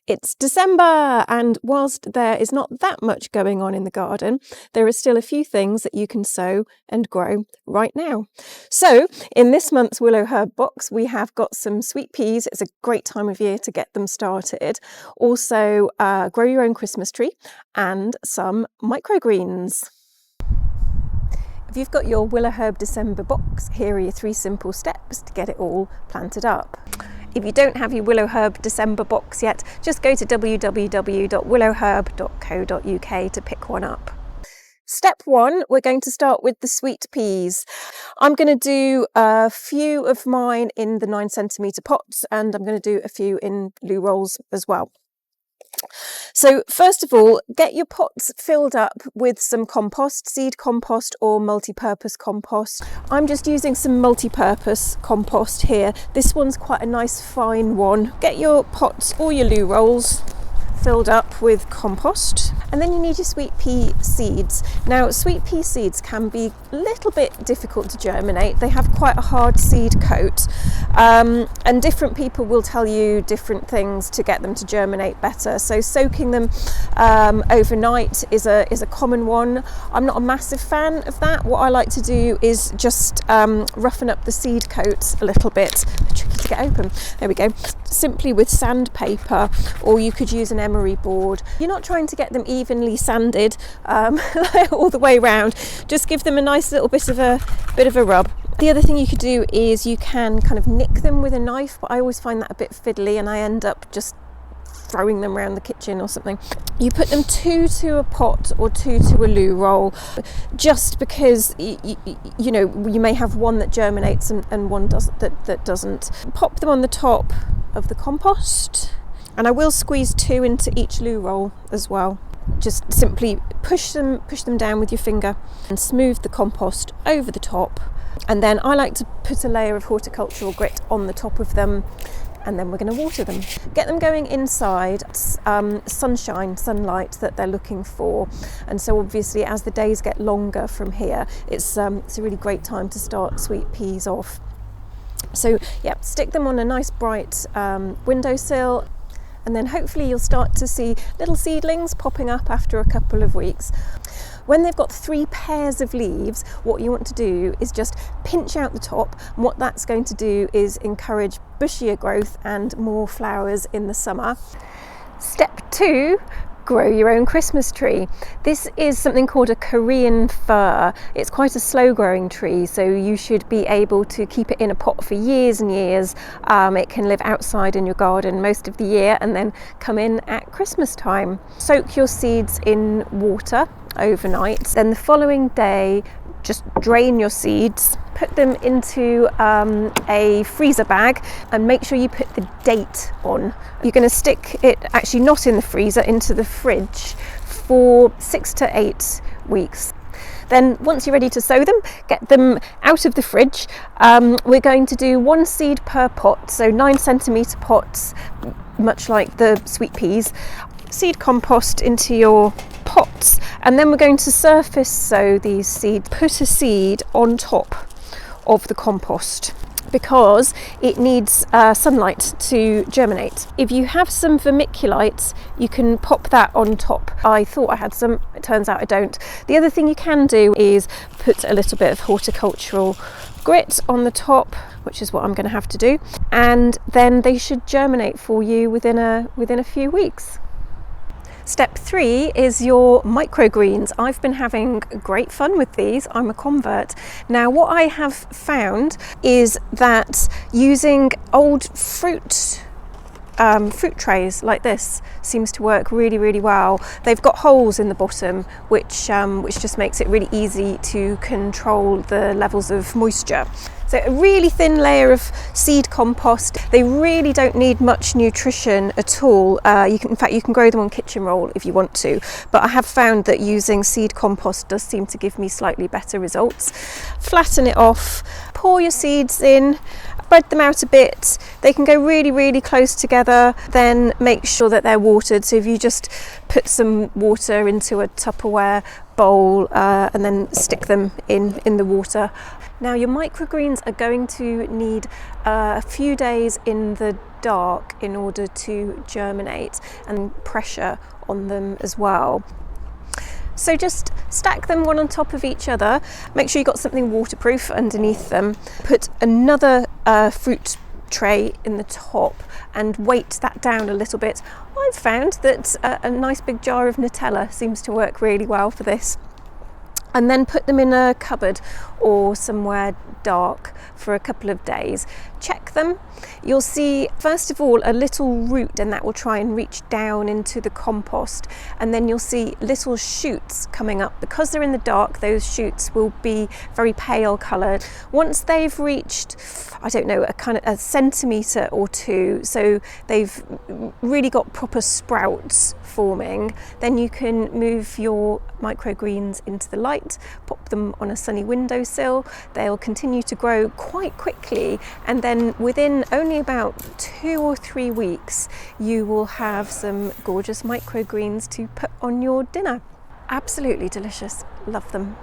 It's December, and whilst there is not that much going on in the garden, there are still a few things that you can sow and grow right now. So in this month's Willowherb box, we have got some sweet peas. It's a great time of year to get them started. Also, grow your own Christmas tree and some microgreens. If you've got your Willowherb December box, here are your 3 simple steps to get it all planted up. If you don't have your Willowherb December box yet, just go to www.willowherb.co.uk to pick one up. Step 1, we're going to start with the sweet peas. I'm going to do a few of mine in the 9cm pots, and I'm going to do a few in loo rolls as well. So first of all, get your pots filled up with some compost, seed compost or multi-purpose compost. I'm just using some multi-purpose compost here. This one's quite a nice fine one. Get your pots or your loo rolls filled up with compost, and then you need your sweet pea seeds. Now, sweet pea seeds can be a little bit difficult to germinate. They have quite a hard seed coat, and different people will tell you different things to get them to germinate better. So soaking them overnight is a common one. I'm not a massive fan of that. What I like to do is just roughen up the seed coat a little bit. Tricky to get open. There we go. Simply with sandpaper, or you could use an emery board. You're not trying to get them evenly sanded all the way around. Just give them a nice little bit of a rub. The other thing you could do is you can kind of nick them with a knife, but I always find that a bit fiddly and I end up just throwing them around the kitchen or something. You put them 2 to a pot or 2 to a loo roll, just because you know, you may have one that germinates and one that doesn't. Pop them on the top of the compost, and I will squeeze 2 into each loo roll as well. Just simply push them down with your finger and smooth the compost over the top, and then I like to put a layer of horticultural grit on the top of them, and then we're going to water them. Get them going inside sunlight that they're looking for. And so obviously as the days get longer from here, it's a really great time to start sweet peas off. So yeah, stick them on a nice bright windowsill, and then hopefully you'll start to see little seedlings popping up after a couple of weeks. When they've got 3 pairs of leaves, what you want to do is just pinch out the top, and what that's going to do is encourage bushier growth and more flowers in the summer. Step 2, grow your own Christmas tree. This is something called a Korean fir. It's quite a slow growing tree, so you should be able to keep it in a pot for years and years. It can live outside in your garden most of the year and then come in at Christmas time. Soak your seeds in water overnight, then the following day just drain your seeds, put them into a freezer bag, and make sure you put the date on. You're going to stick it, actually not in the freezer, into the fridge for 6 to 8 weeks. Then once you're ready to sow them, get them out of the fridge. We're going to do 1 seed per pot, so 9cm pots, much like the sweet peas. Seed compost into your pots, and then we're going to surface sow these seeds. Put a seed on top of the compost because it needs sunlight to germinate. If you have some vermiculite, you can pop that on top. I thought I had some, it turns out I don't. The other thing you can do is put a little bit of horticultural grit on the top, which is what I'm going to have to do, and then they should germinate for you within a few weeks. Step 3 is your microgreens. I've been having great fun with these. I'm a convert. Now, what I have found is that using old fruit trays like this seems to work really, really well. They've got holes in the bottom, which just makes it really easy to control the levels of moisture. So a really thin layer of seed compost. They really don't need much nutrition at all. In fact, you can grow them on kitchen roll if you want to, but I have found that using seed compost does seem to give me slightly better results. Flatten it off, pour your seeds in, spread them out a bit. They can go really, really close together. Then make sure that they're watered. So if you just put some water into a Tupperware bowl and then stick them in the water. Now your microgreens are going to need a few days in the dark in order to germinate, and pressure on them as well. So just stack them one on top of each other. Make sure you've got something waterproof underneath them. Put another fruit tray in the top and weight that down a little bit. I've found that a nice big jar of Nutella seems to work really well for this. And then put them in a cupboard or somewhere dark for a couple of days. Check them. You'll see first of all a little root, and that will try and reach down into the compost, and then you'll see little shoots coming up. Because they're in the dark, those shoots will be very pale coloured. Once they've reached, I don't know, a centimetre or two, so they've really got proper sprouts forming, then you can move your microgreens into the light, pop them on a sunny windowsill. They'll continue to grow quite quickly, and then within only about 2 or 3 weeks you will have some gorgeous microgreens to put on your dinner. Absolutely delicious, love them.